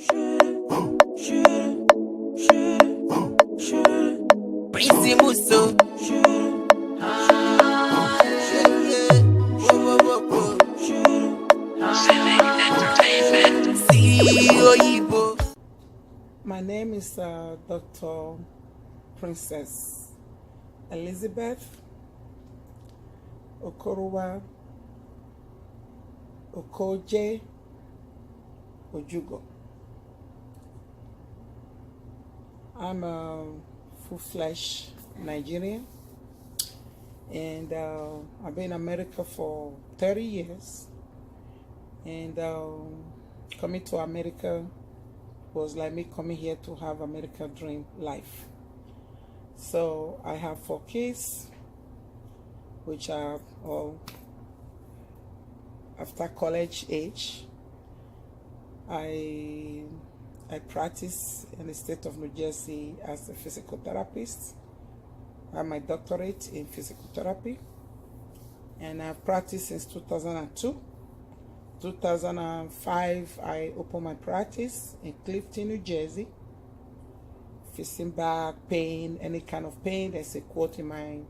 My name is Dr. Princess Elizabeth Okorowa Okoje Ojugo. I'm a full-fledged Nigerian, and I've been in America for 30 years, and coming to America was like me coming here to have American dream life. So I have 4 kids, which are all after college age. I practice in the state of New Jersey as a physical therapist. I have my doctorate in physical therapy, and I've practiced since 2002. 2005, I opened my practice in Clifton, New Jersey. Facing back pain, any kind of pain, there's a quote in my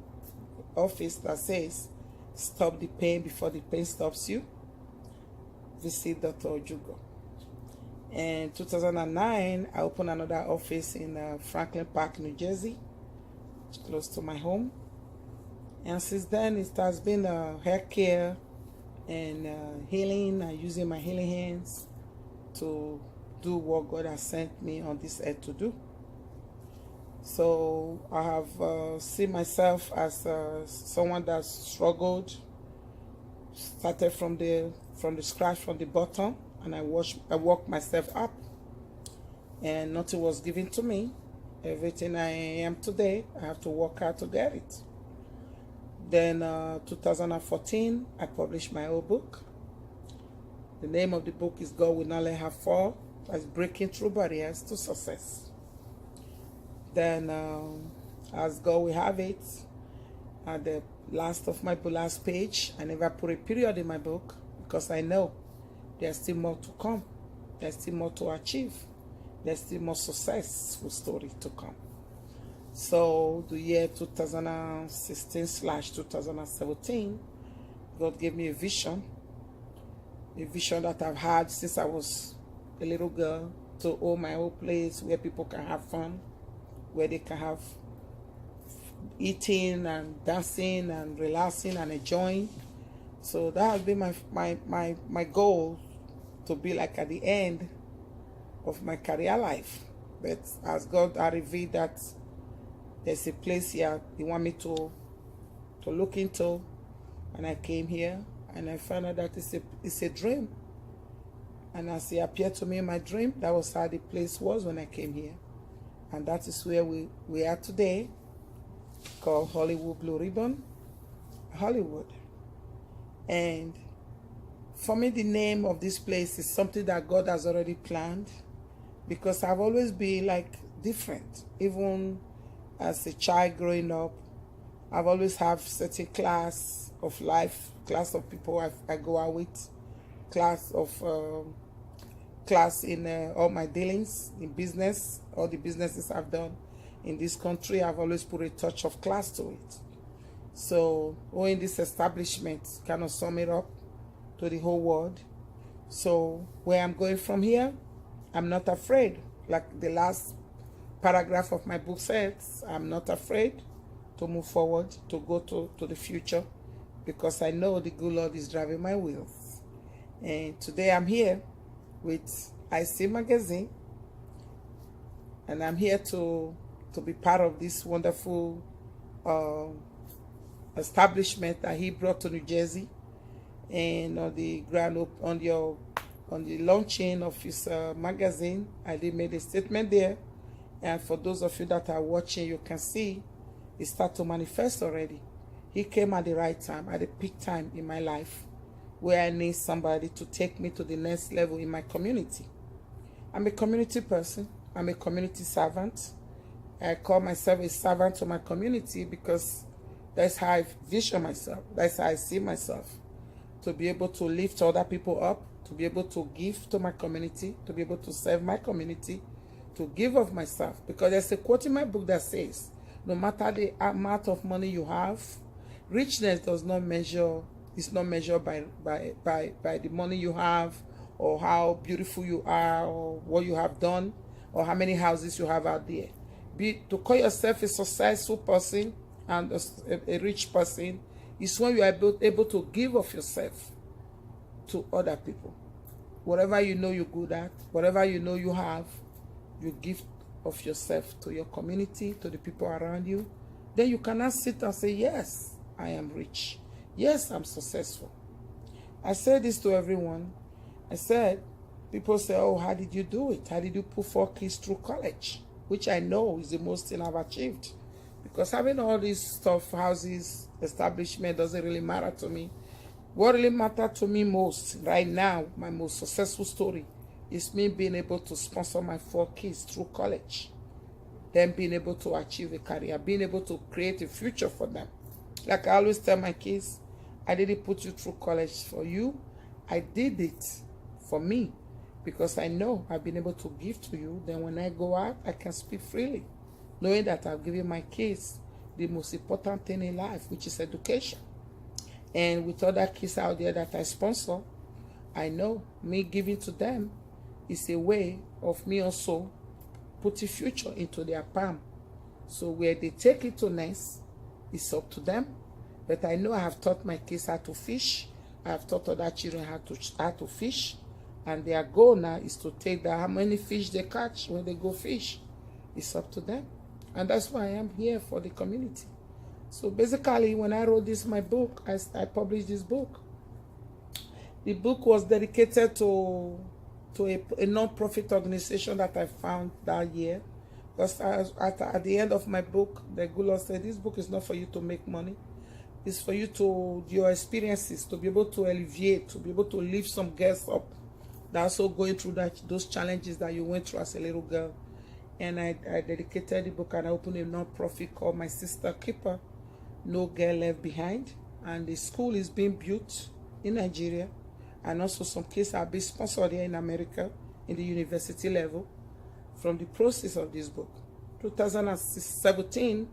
office that says, "Stop the pain before the pain stops you. Visit Dr. Ojugo." In 2009, I opened another office in Franklin Park, New Jersey, close to my home. And since then, it has been hair care and healing, and using my healing hands to do what God has sent me on this earth to do. So I have seen myself as someone that struggled, started from the scratch, from the bottom, and I worked myself up, and nothing was given to me. Everything I am today, I have to work hard to get it. Then 2014, I published my own book. The name of the book is God Will Not Let Her Fall. That's Breaking Through Barriers to Success. Then, as God will have it, at the last page, I never put a period in my book, because I know there's still more to come. There's still more to achieve. There's still more successful story to come. So the year 2016/2017, God gave me a vision that I've had since I was a little girl, to own my own place where people can have fun, where they can have eating and dancing and relaxing and enjoying. So that has been my goal, to be like at the end of my career life. But as God has revealed that there's a place here He want me to look into, and I came here and I found out that it's a dream. And as He appeared to me in my dream, that was how the place was when I came here. And that is where we are today, called Hollywood Blue Ribbon, Hollywood. And for me, the name of this place is something that God has already planned, because I've always been like different. Even as a child growing up, I've always have certain class of life, class of people I go out with, class in all my dealings in business, all the businesses I've done in this country. I've always put a touch of class to it. So owning this establishment kind of sum it up to the whole world. So where I'm going from here, I'm not afraid. Like the last paragraph of my book says, I'm not afraid to move forward, to go to the future, because I know the good Lord is driving my wheels. And today I'm here with ISee magazine, and I'm here to be part of this wonderful establishment that He brought to New Jersey. And on the launching of his magazine, I did made a statement there. And for those of you that are watching, you can see it start to manifest already. He came at the right time, at the peak time in my life, where I need somebody to take me to the next level in my community. I'm a community person. I'm a community servant. I call myself a servant to my community, because that's how I vision myself. That's how I see myself. To be able to lift other people up, to be able to give to my community, to be able to serve my community, to give of myself. Because there's a quote in my book that says, no matter the amount of money you have, richness does not measure, it's not measured by the money you have, or how beautiful you are, or what you have done, or how many houses you have out there. To call yourself a successful person and a rich person is when you are able to give of yourself to other people. Whatever you know you're good at, whatever you know you have, you give of yourself to your community, to the people around you. Then you cannot sit and say, yes, I am rich. Yes, I'm successful. I say this to everyone. I said, people say, oh, how did you do it? How did you put 4 kids through college? Which I know is the most thing I've achieved. Because having all these stuff, houses, establishment, doesn't really matter to me. What really matters to me most right now, my most successful story, is me being able to sponsor my 4 kids through college. Them being able to achieve a career, being able to create a future for them. Like I always tell my kids, I didn't put you through college for you. I did it for me. Because I know I've been able to give to you. Then when I go out, I can speak freely. Knowing that I've given my kids the most important thing in life, which is education. And with other kids out there that I sponsor, I know me giving to them is a way of me also putting future into their palm. So where they take it to next, it's up to them. But I know I have taught my kids how to fish. I have taught other children how to fish. And their goal now is to take how many fish they catch when they go fish. It's up to them. And that's why I am here for the community. So basically, when I wrote my book, I published this book. The book was dedicated to a non-profit organization that I found that year. Because at the end of my book, the good Lord said, this book is not for you to make money. It's for you your experiences, to be able to alleviate, to be able to lift some girls up. That's also going through those challenges that you went through as a little girl. And I dedicated the book, and I opened a non-profit called My Sister Keeper, No Girl Left Behind. And the school is being built in Nigeria. And also some kids are being sponsored here in America in the university level from the process of this book. 2017,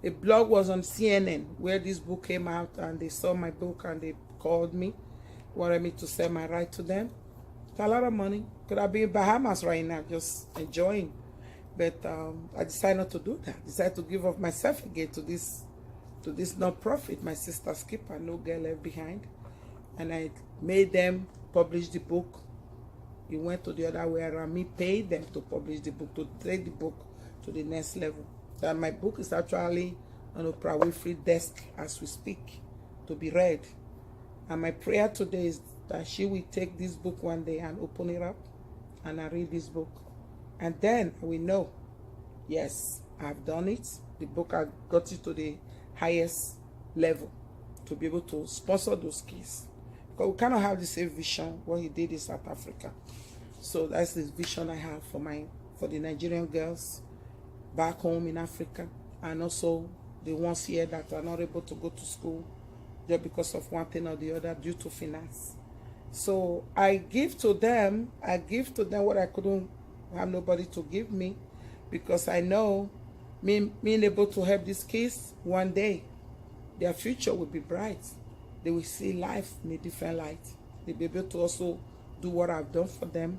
a blog was on CNN where this book came out, and they saw my book and they called me, wanted me to sell my right to them. A lot of money. Could have been in Bahamas right now, just enjoying. But I decided not to do that. I decided to give up myself again to this non-profit, My Sister's Keeper, No Girl Left Behind. And I made them publish the book. It went to the other way around. Me paid them to publish the book, to take the book to the next level. So my book is actually on Oprah Winfrey's desk as we speak, to be read. And my prayer today is that she will take this book one day and open it up, and I read this book. And then we know, yes, I've done it. The book, I got it to the highest level to be able to sponsor those kids. Because we cannot have the same vision what he did in South Africa. So that's the vision I have for the Nigerian girls back home in Africa, and also the ones here that are not able to go to school just because of one thing or the other due to finance. So I give to them what I couldn't have nobody to give me, because I know me being able to help these kids, one day their future will be bright. They will see life in a different light. They'll be able to also do what I've done for them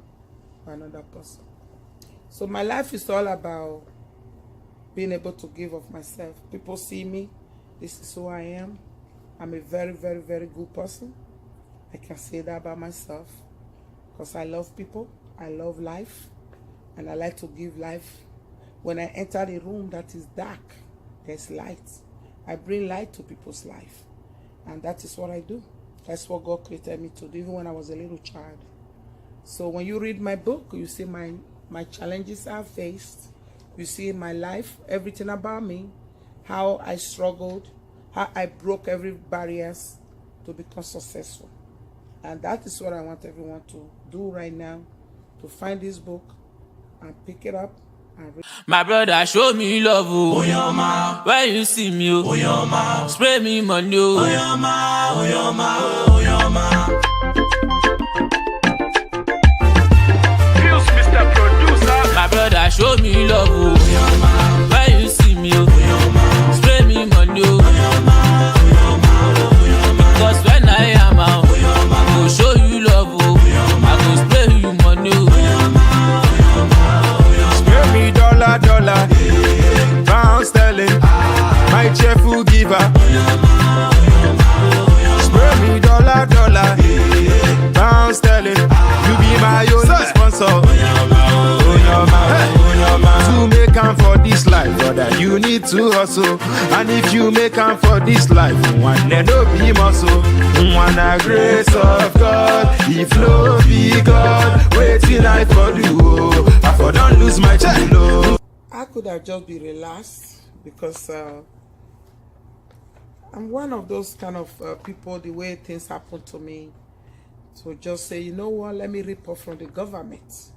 for another person. So my life is all about being able to give of myself. People see me, this is who I am. I'm a very, very, very good person. I can say that about myself, because I love people, I love life, and I like to give life. When I enter a room that is dark, there's light. I bring light to people's life, and that is what I do. That's what God created me to do, even when I was a little child. So when you read my book, you see my challenges I've faced. You see my life, everything about me, how I struggled, how I broke every barriers to become successful. And that is what I want everyone to do right now, to find this book and pick it up and read. My brother, show me love, oh yoma. When you see me, oh yoma. Spray me money, oh yoma, oh yoma, oh yoma. Spray me dollar, dollar, pound sterling. You be my only sponsor. To make am for this life, brother, you need to hustle. And if you make am for this life, one day no be muscle. One a grace of God, if no be God, waiting I for do. I for don't lose my child. I could have just be relaxed because I'm one of those kind of people, the way things happen to me. So just say, you know what, let me rip off from the government.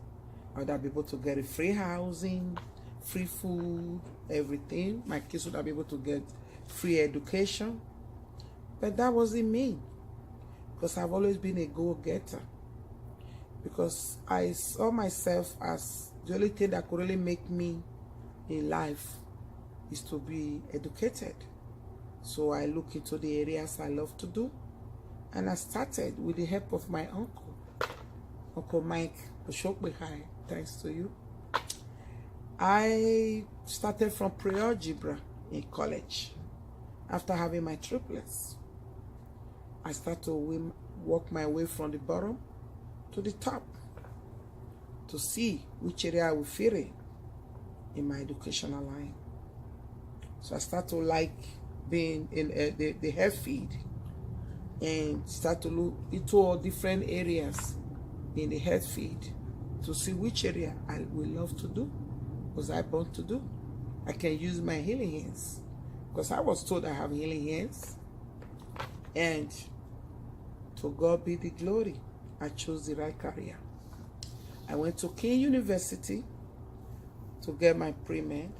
I would have been able to get a free housing, free food, everything. My kids would have been able to get free education. But that wasn't me. Because I've always been a go-getter. Because I saw myself as the only thing that could really make me in life is to be educated. So I look into the areas I love to do. And I started with the help of my uncle, Uncle Mike Ojugo, thanks to you. I started from pre-algebra in college. After having my triplets, I started to work my way from the bottom to the top to see which area I would fit in my educational line. So I started to like being in the health field and start to look into all different areas in the health field to see which area I will love to do, because I want to do. I can use my healing hands, because I was told I have healing hands, and to God be the glory, I chose the right career. I went to King University to get my pre-med.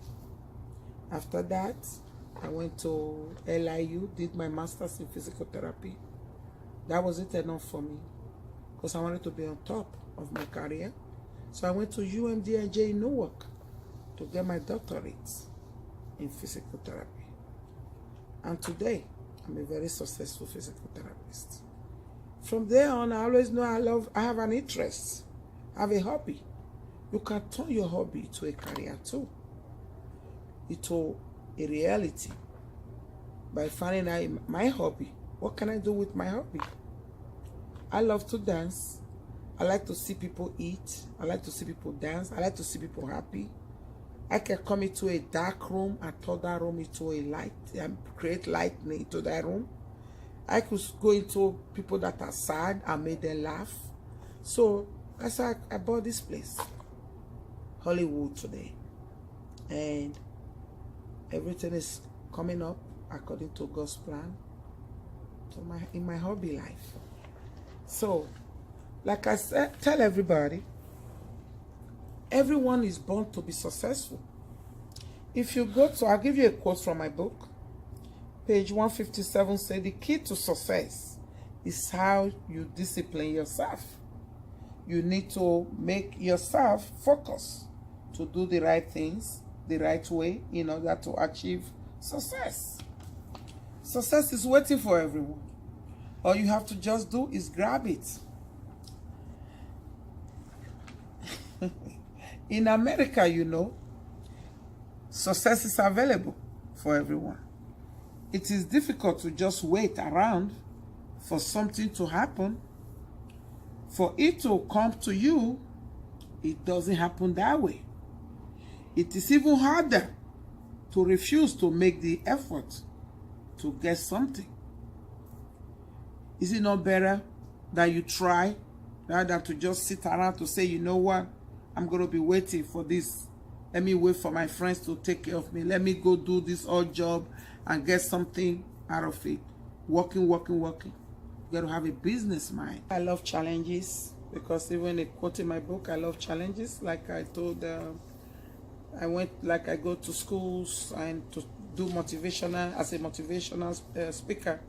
After that, I went to LIU, did my master's in physical therapy. That wasn't enough for me, because I wanted to be on top of my career. So I went to UMDIJ in Newark to get my doctorate in physical therapy. And today, I'm a very successful physical therapist. From there on, I always know I have an interest. I have a hobby. You can turn your hobby to a career too, into a reality, by finding out my hobby. What can I do with my hobby? I love to dance. I like to see people eat. I like to see people dance. I like to see people happy. I can come into a dark room and turn that room into a light and create light into that room. I could go into people that are sad and make them laugh. So that's why I bought this place, Hollywood, today. And everything is coming up according to God's plan in my hobby life. So, like I said, tell everybody, everyone is born to be successful. If you go to, I'll give you a quote from my book. Page 157 says, the key to success is how you discipline yourself. You need to make yourself focus to do the right things the right way in order to achieve success. Success is waiting for everyone. All you have to just do is grab it. In America, you know, success is available for everyone. It is difficult to just wait around for something to happen. For it to come to you, it doesn't happen that way. It is even harder to refuse to make the effort to get something. Is it not better that you try rather than to just sit around to say, you know what, I'm going to be waiting for this. Let me wait for my friends to take care of me. Let me go do this odd job and get something out of it. Working. You got to have a business mind. I love challenges, because even a quote in my book, I love challenges. Like I told, I go to schools and to do motivational, as a motivational speaker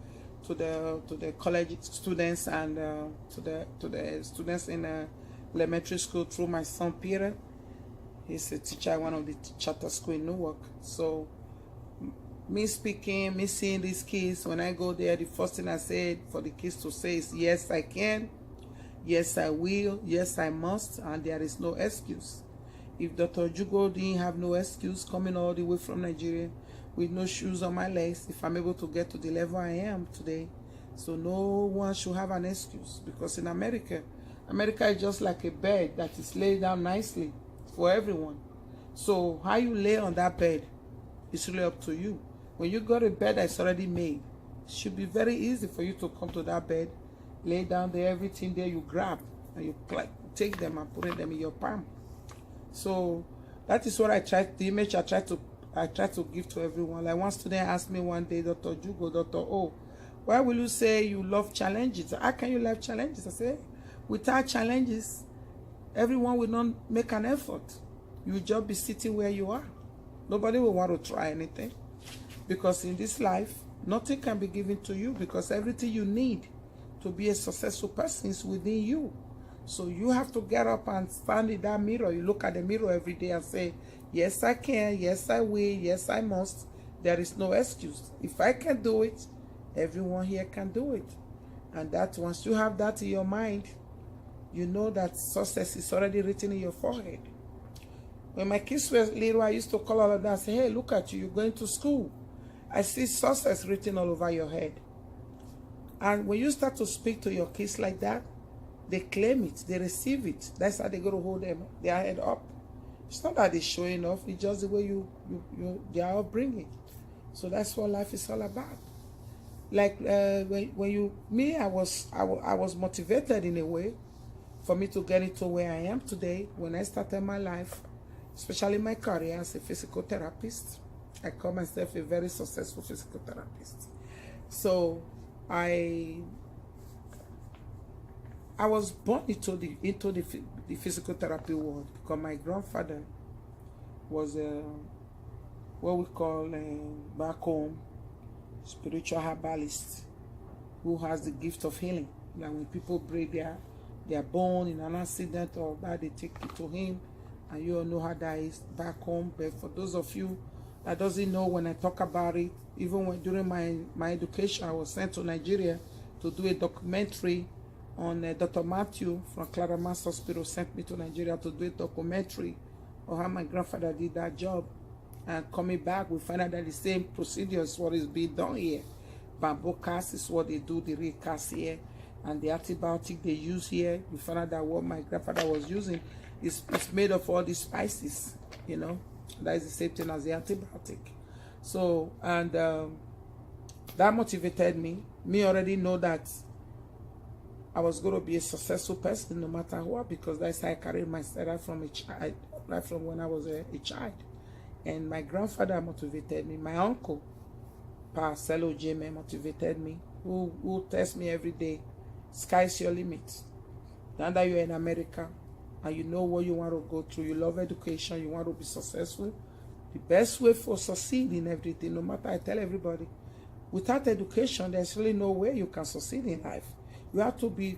to the college students and to the students in elementary school through my son Peter. He's a teacher at one of the charter school in Newark. So me speaking, me seeing these kids, when I go there, the first thing I said for the kids to say is, yes, I can, yes, I will, yes, I must, and there is no excuse. If Dr. Ojugo didn't have no excuse coming all the way from Nigeria with no shoes on my legs if I'm able to get to the level I am today. So no one should have an excuse, because in America is just like a bed that is laid down nicely for everyone. So how you lay on that bed is really up to you. When you got a bed that's already made, it should be very easy for you to come to that bed, lay down there, everything there you grab, and you take them and put them in your palm. So that is what the image I try to give to everyone. Like one student asked me one day, Dr. Ojugo, Dr. O, why will you say you love challenges? How can you love challenges? I say, without challenges, everyone will not make an effort. You will just be sitting where you are. Nobody will want to try anything. Because in this life, nothing can be given to you, because everything you need to be a successful person is within you. So you have to get up and stand in that mirror. You look at the mirror every day and say, yes, I can. Yes, I will. Yes, I must. There is no excuse. If I can do it, everyone here can do it. And that once you have that in your mind, you know that success is already written in your forehead. When my kids were little, I used to call all of them and say, hey, look at you, you're going to school. I see success written all over your head. And when you start to speak to your kids like that, they claim it, they receive it. That's how they go to hold their head up. It's not that they're showing off, it's just the way their upbringing. So that's what life is all about. Like I was motivated in a way for me to get into where I am today. When I started my life, especially my career as a physical therapist, I call myself a very successful physical therapist. So I was born into the physical therapy world because my grandfather was what we call back home spiritual herbalist who has the gift of healing. Like when people break their bone in an accident or that, they take it to him, and you all know how that is back home. But for those of you that doesn't know, when I talk about it, even during my education, I was sent to Nigeria to do a documentary on Dr. Matthew from Claremont Hospital sent me to Nigeria to do a documentary on how my grandfather did that job. And coming back, we find out that the same procedure is what is being done here. Bamboo cast is what they do, the real cast here. And the antibiotic they use here, we found out that what my grandfather was using is made of all these spices, you know. That is the same thing as the antibiotic. So, and that motivated me. Me already know that I was going to be a successful person no matter what, because that's how I carried myself right from when I was a child. And my grandfather motivated me. My uncle, Parcelo Jimmy, motivated me, who tells me every day, sky's your limit. Now that you're in America and you know what you want to go through, you love education, you want to be successful, the best way for succeed in everything, no matter, I tell everybody, without education, there's really no way you can succeed in life. You have to be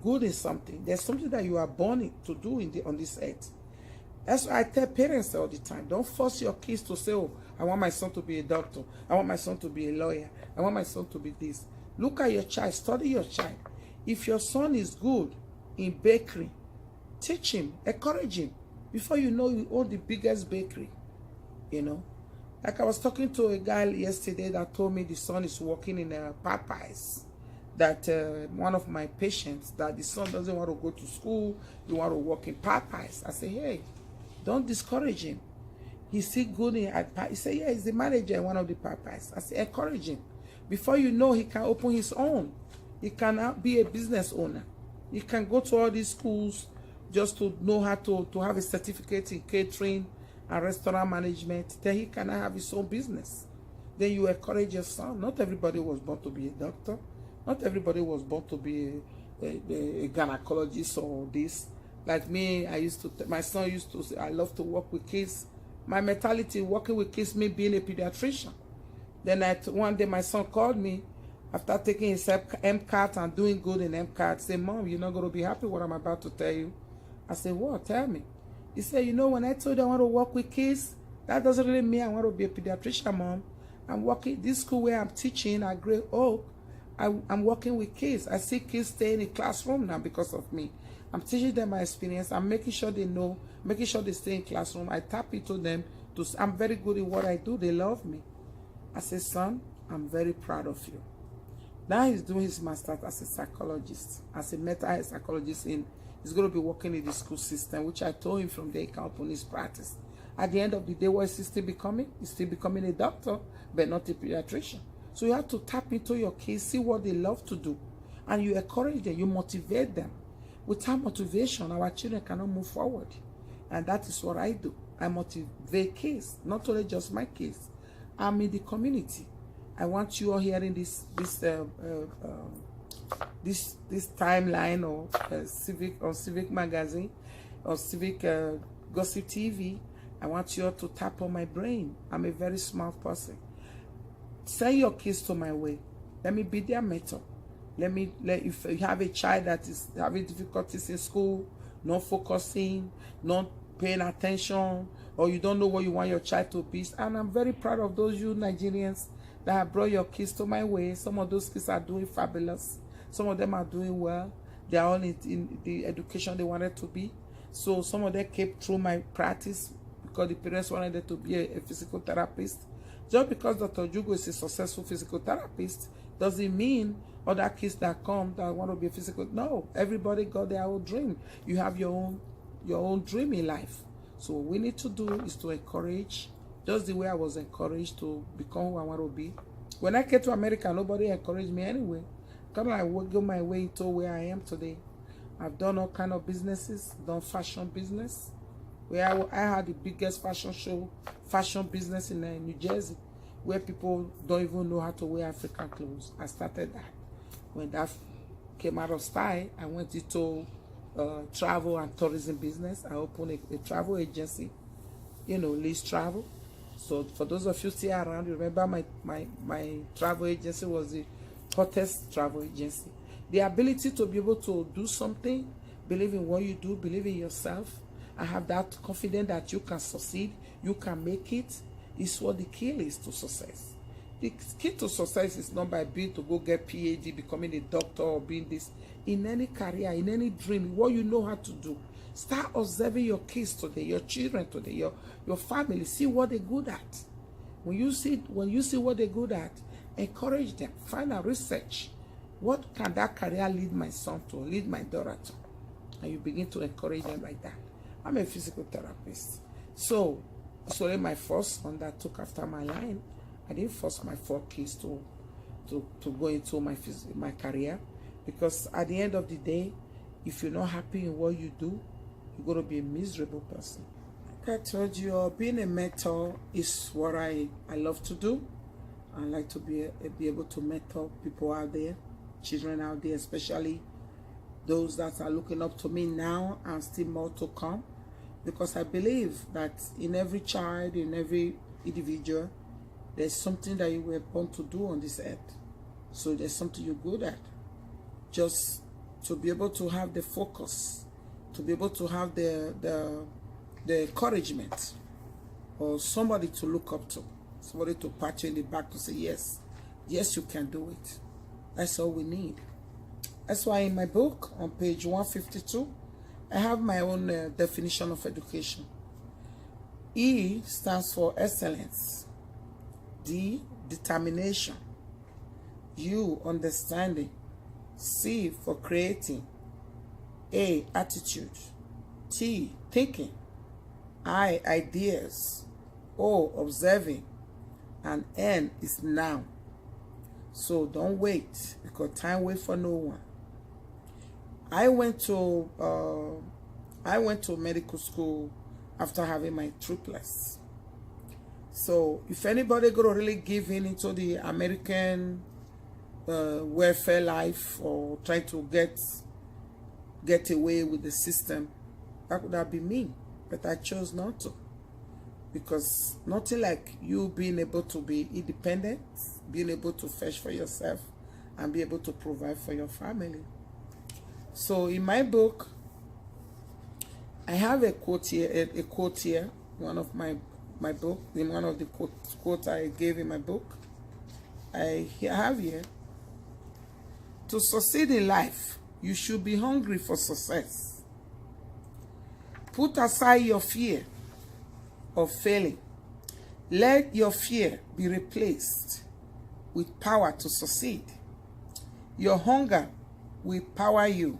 good in something. There's something that you are born to do on this earth. That's why I tell parents all the time, don't force your kids to say, oh, I want my son to be a doctor. I want my son to be a lawyer. I want my son to be this. Look at your child. Study your child. If your son is good in bakery, teach him, encourage him. Before you know, you own the biggest bakery, you know. Like I was talking to a guy yesterday that told me the son is working in Popeyes. That one of my patients, that the son doesn't want to go to school, he want to work in Popeyes. I say, hey, don't discourage him. He's still good he said, yeah, he's the manager in one of the Popeyes. I say, encourage him. Before you know, he can open his own. He can be a business owner. He can go to all these schools just to know how to have a certificate in catering and restaurant management. Then he can have his own business. Then you encourage your son. Not everybody was born to be a doctor. Not everybody was born to be a gynecologist or this. Like me, my son used to say, I love to work with kids. My mentality, working with kids, me being a pediatrician. Then one day my son called me after taking his MCAT and doing good in MCAT. Say, Mom, you're not going to be happy what I'm about to tell you. I said, what? Tell me. He said, you know, when I told you I want to work with kids, that doesn't really mean I want to be a pediatrician, Mom. I'm working this school where I'm teaching at Great Oak. I'm working with kids. I see kids stay in the classroom now because of me. I'm teaching them my experience. I'm making sure they know, making sure they stay in classroom. I tap into them I'm very good in what I do. They love me. I say, son, I'm very proud of you. Now he's doing his master's as a psychologist, as a mental health psychologist. He's going to be working in the school system, which I told him from there he can open his practice. At the end of the day, what is he still becoming? He's still becoming a doctor, but not a pediatrician. So you have to tap into your kids, see what they love to do, and you encourage them, you motivate them. Without motivation, our children cannot move forward. And that is what I do. I motivate kids, not only just my kids. I'm in the community. I want you all hearing this timeline or Civic magazine or Civic Gossip TV. I want you all to tap on my brain. I'm a very smart person. Send your kids to my way. Let me be their mentor. If you have a child that is having difficulties in school, not focusing, not paying attention, or you don't know what you want your child to be. And I'm very proud of those you Nigerians that have brought your kids to my way. Some of those kids are doing fabulous. Some of them are doing well. They are all in the education they wanted to be. So some of them came through my practice because the parents wanted them to be a physical therapist. Just because Dr. Ojugo is a successful physical therapist doesn't mean other kids that come that want to be a physical. No, everybody got their own dream. You have your own dream in life. So what we need to do is to encourage, just the way I was encouraged to become who I want to be. When I came to America, nobody encouraged me anyway. Kind of like go my way to where I am today. I've done all kind of businesses, done fashion business, where I had the biggest fashion business in New Jersey, where people don't even know how to wear African clothes. I started that. When that came out of style, I went into travel and tourism business. I opened a travel agency, Lease Travel. So for those of you still around, you remember my travel agency was the hottest travel agency. The ability to be able to do something, believe in what you do, believe in yourself, and have that confidence that you can succeed, you can make it, is what the key is to success. The key to success is not by being to go get PhD, becoming a doctor, or being this. In any career, in any dream, what you know how to do. Start observing your kids today, your children today, your family. See what they're good at. When you see what they're good at, encourage them. Find out, research. What can that career lead my son to, lead my daughter to? And you begin to encourage them like that. I'm a physical therapist. So it's only my first son that took after my line. I didn't force my 4 kids to go into my career, because at the end of the day, if you're not happy in what you do, you're going to be a miserable person. Like I told you, being a mentor is what I love to do. I like to be able to mentor people out there, children out there, especially those that are looking up to me now and still more to come, because I believe that in every child, in every individual, there's something that you were born to do on this earth. So there's something you're good at. Just to be able to have the focus, to be able to have the encouragement, or somebody to look up to, somebody to pat you in the back to say, yes, you can do it. That's all we need. That's why in my book, on page 152, I have my own definition of education. E stands for excellence. D, determination. U, understanding. C, for creating. A, attitude. T, thinking. I, ideas. O, observing. And N is now. So don't wait, because time waits for no one. I went to medical school after having my triplets. So if anybody gonna really give in into the American welfare life, or try to get away with the system, that would have been me. But I chose not to, because nothing like you being able to be independent, being able to fetch for yourself, and be able to provide for your family. So in my book, I have a quote here, one of my book, in one of the quotes I gave in my book. I have here, to succeed in life, you should be hungry for success. Put aside your fear of failing Let your fear be replaced with power to succeed. Your hunger will power you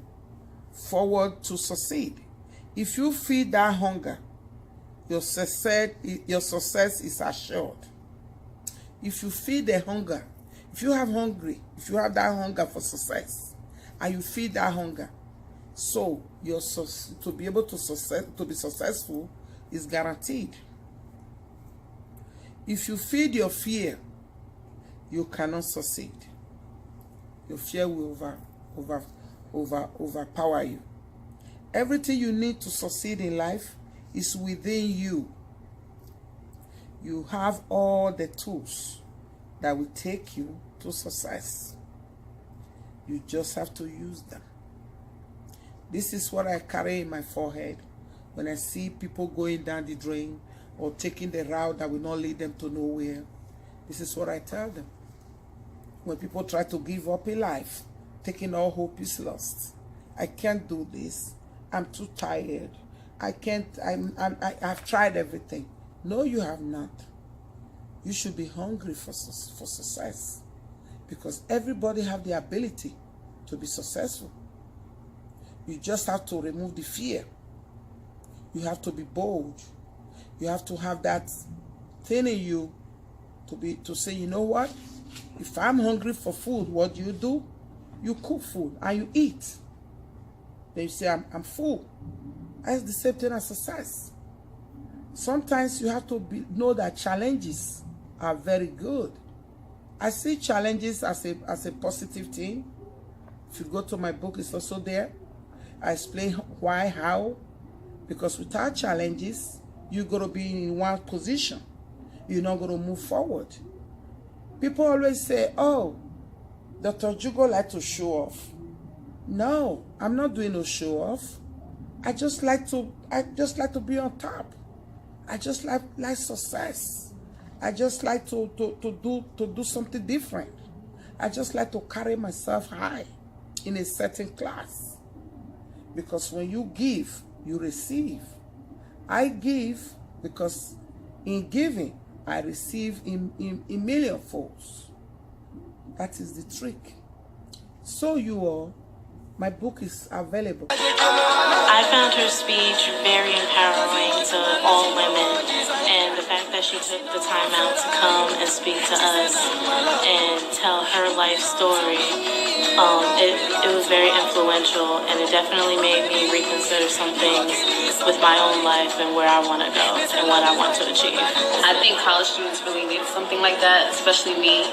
forward to succeed. If you feed that hunger, your success is assured. If you feed the hunger, if you have that hunger for success, and you feed that hunger, so to be able to be successful is guaranteed. If you feed your fear, you cannot succeed. Your fear will overpower you. Everything you need to succeed in life is within you. You have all the tools that will take you to success. You just have to use them. This is what I carry in my forehead when I see people going down the drain or taking the route that will not lead them to nowhere. This is what I tell them. When people try to give up in life, taking all hope is lost. I can't do this. I'm too tired. I can't, I've tried everything. No, you have not. You should be hungry for success, because everybody have the ability to be successful. You just have to remove the fear. You have to be bold. You have to have that thing in you to say, you know what? If I'm hungry for food, what do? You cook food and you eat. Then you say, I'm full. That's the same thing as success. Sometimes you have to know that challenges are very good. I see challenges as a positive thing. If you go to my book, it's also there. I explain why, how. Because without challenges, you're going to be in one position. You're not going to move forward. People always say, oh, Dr. Ojugo like to show off. No, I'm not doing no show off. I just like to be on top. I just like success. I just like to do something different. I just like to carry myself high in a certain class. Because when you give, you receive. I give because in giving, I receive in million folds. That is the trick. So you all, my book is available. I found her speech very empowering to all women, and the fact that she took the time out to come and speak to us and tell her life story, it was very influential, and it definitely made me reconsider some things with my own life and where I want to go and what I want to achieve. I think college students really need something like that, especially me.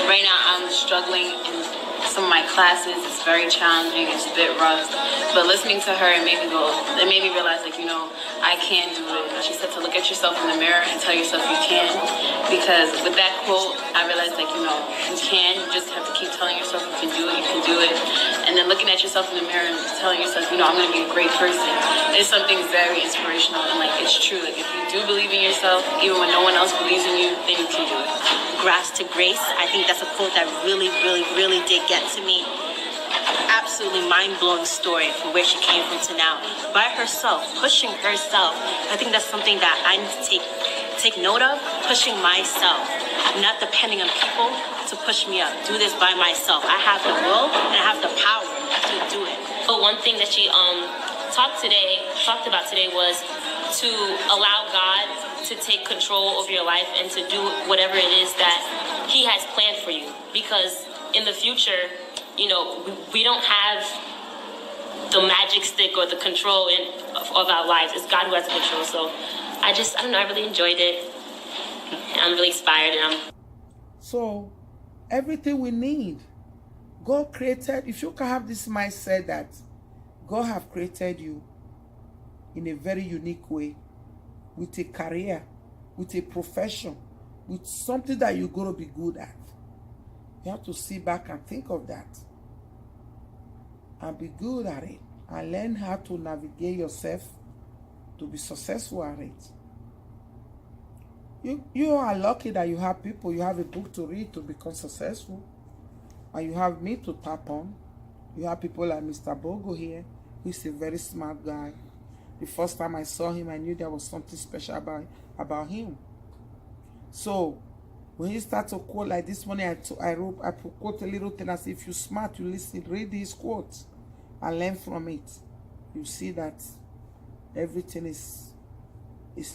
Right now I'm struggling in some of my classes. It's very challenging, it's a bit rough, but listening to her, it made me realize, like, you know, I can do it. She said to look at yourself in the mirror and tell yourself you can, because with that quote, I realized, like, you know, you can, you just have to keep telling yourself you can do it, and then looking at yourself in the mirror and telling yourself, you know, I'm going to be a great person. It's something very inspirational, and, like, it's true. Like, if you do believe in yourself, even when no one else believes in you, then you can do it. Grass to grace. I think that's a quote that really, really, really did get to me. Absolutely mind-blowing story from where she came from to now. By herself, pushing herself. I think that's something that I need to take note of. Pushing myself, not depending on people to push me up. Do this by myself. I have the will and I have the power to do it. But one thing that she talked about today was to allow God to take control of your life and to do whatever it is that He has planned for you. Because in the future, you know, we don't have the magic stick or the control of our lives. It's God who has the control. So I don't know, I really enjoyed it. And I'm really inspired. So everything we need, God created. If you can have this mindset that God have created you in a very unique way, with a career, with a profession, with something that you're going to be good at. You have to sit back and think of that and be good at it and learn how to navigate yourself to be successful at it. You are lucky that you have people, you have a book to read to become successful, and you have me to tap on. You have people like Mr. Bogo here, who's a very smart guy. The first time I saw him, I knew there was something special about him. So when you start to quote like this morning, I quote a little thing. I say, if you're smart, you listen, read these quotes and learn from it. You see that everything is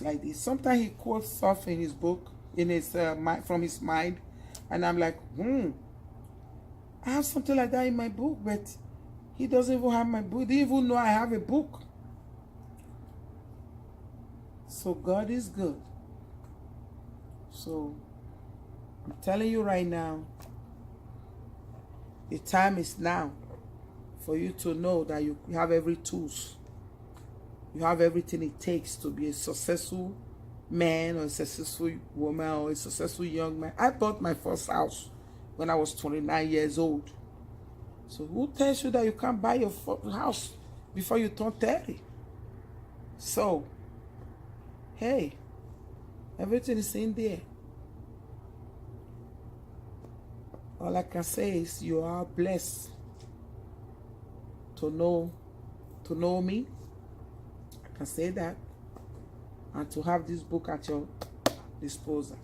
like this. Sometimes he quotes stuff in his book, in his from his mind, and I'm like, I have something like that in my book, but he doesn't even have my book. He didn't even know I have a book. So God is good. So I'm telling you right now, the time is now for you to know that you have every tools. You have everything it takes to be a successful man or a successful woman or a successful young man. I bought my first house when I was 29 years old. So who tells you that you can't buy your first house before you turn 30? So, hey, everything is in there. All I can say is you are blessed to know me. I can say that. And to have this book at your disposal.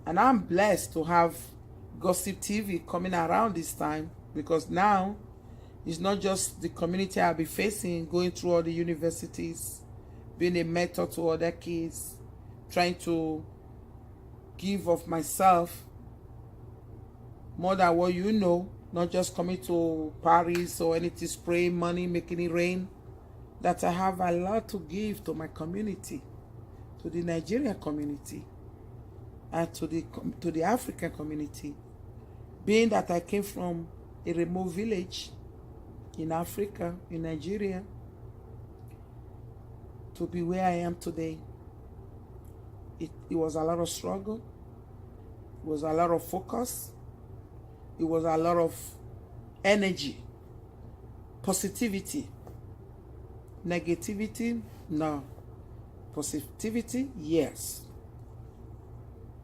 And I'm blessed to have Gossip TV coming around this time, because now it's not just the community I'll be facing, going through all the universities, being a mentor to other kids, trying to give of myself more than what you know, not just coming to Paris or anything, spraying money, making it rain, that I have a lot to give to my community, to the Nigerian community, and to the African community. Being that I came from a remote village in Africa, in Nigeria, to be where I am today, it was a lot of struggle, it was a lot of focus, it was a lot of energy, positivity. Negativity, no. Positivity, yes.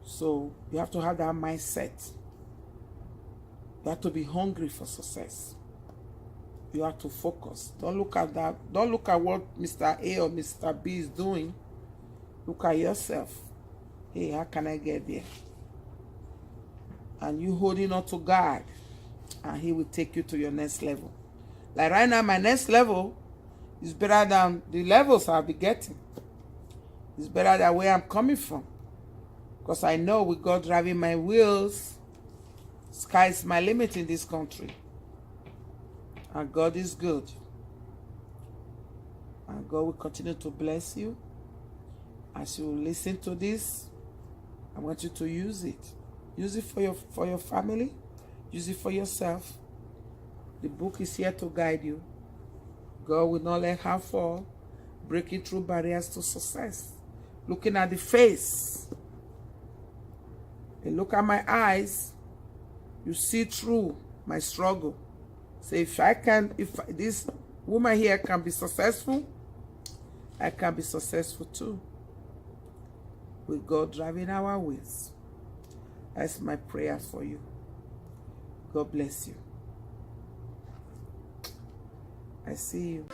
So you have to have that mindset. You have to be hungry for success. You have to focus. Don't look at that. Don't look at what Mr. A or Mr. B is doing. Look at yourself. Hey, how can I get there? And you holding on to God, and He will take you to your next level. Like right now, my next level is better than the levels I'll be getting. It's better than where I'm coming from. Because I know with God driving my wheels, sky's my limit in this country. And God is good. And God will continue to bless you. As you listen to this, I want you to use it. Use it for your family. Use it for yourself. The book is here to guide you. God will not let her fall. Breaking through barriers to success. Looking at the face. And look at my eyes. You see through my struggle. Say, if this woman here can be successful, I can be successful too. With God driving our wheels. That's my prayer for you. God bless you. I see you.